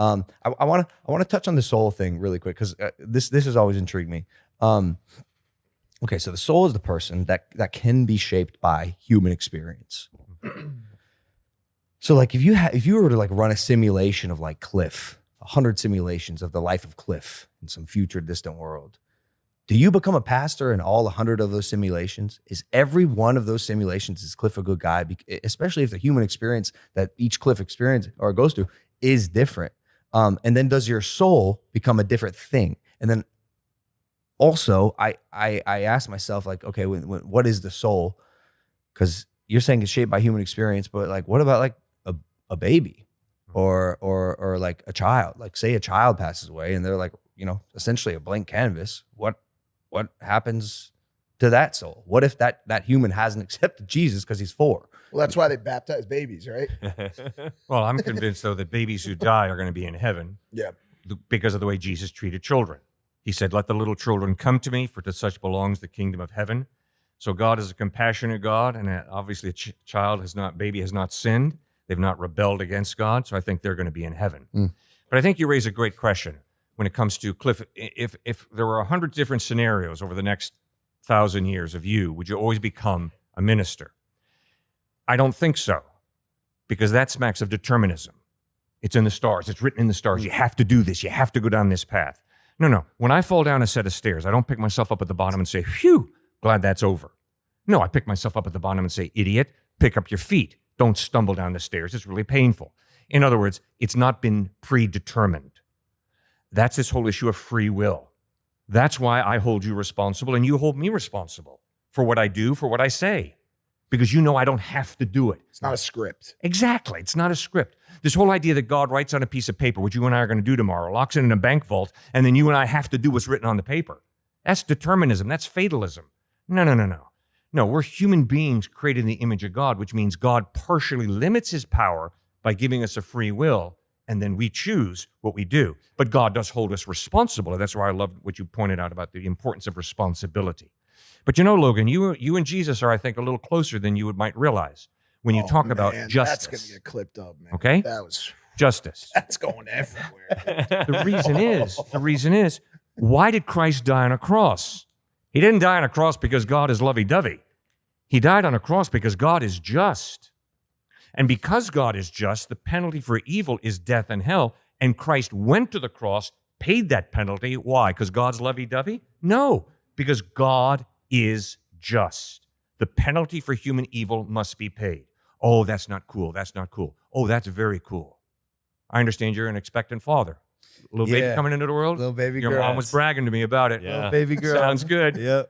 I want to touch on the soul thing really quick because this has always intrigued me. Okay, so the soul is the person that can be shaped by human experience. So like if you were to like run a simulation of like Cliffe, 100 simulations of the life of Cliffe in some future distant world, do you become a pastor in all 100 of those simulations? Is every one of those simulations, is Cliffe a good guy? Especially if the human experience that each Cliffe experience or goes through is different. And then does your soul become a different thing? And then also I ask myself like, okay, what is the soul? Because you're saying it's shaped by human experience, but like, what about like a baby or like a child? Like say a child passes away and they're like, essentially a blank canvas. What happens to that soul? What if that human hasn't accepted Jesus because he's 4? Well, that's why they baptize babies, right? Well, I'm convinced, though, that babies who die are going to be in heaven because of the way Jesus treated children. He said, let the little children come to me, for to such belongs the kingdom of heaven. So God is a compassionate God, and obviously a baby has not sinned. They've not rebelled against God, so I think they're going to be in heaven. But I think you raise a great question when it comes to Cliffe. If there were 100 different scenarios over the next 1,000 years of you, would you always become a minister? I don't think so, because that smacks of determinism. It's in the stars. It's written in the stars. You have to do this. You have to go down this path. No. When I fall down a set of stairs, I don't pick myself up at the bottom and say, phew, glad that's over. No, I pick myself up at the bottom and say, idiot, pick up your feet. Don't stumble down the stairs. It's really painful. In other words, it's not been predetermined. That's this whole issue of free will. That's why I hold you responsible and you hold me responsible for what I do, for what I say. Because I don't have to do it. It's not a script. Exactly. It's not a script. This whole idea that God writes on a piece of paper, what you and I are going to do tomorrow, locks it in a bank vault, and then you and I have to do what's written on the paper. That's determinism. That's fatalism. No. No, we're human beings created in the image of God, which means God partially limits his power by giving us a free will, and then we choose what we do. But God does hold us responsible. And that's why I love what you pointed out about the importance of responsibility. But Logan, you and Jesus are, I think, a little closer than you might realize when you talk about justice. That's going to get clipped up, man. Okay? That was justice. That's going everywhere. The reason is, why did Christ die on a cross? He didn't die on a cross because God is lovey-dovey. He died on a cross because God is just. And because God is just, the penalty for evil is death and hell. And Christ went to the cross, paid that penalty. Why? Because God's lovey-dovey? No, because God is just. The penalty for human evil must be paid. Oh, that's not cool. That's not cool. Oh, that's very cool. I understand you're an expectant father. Little baby coming into the world? Little baby girl. Your mom was bragging to me about it. Little baby girl. Sounds good. Yep.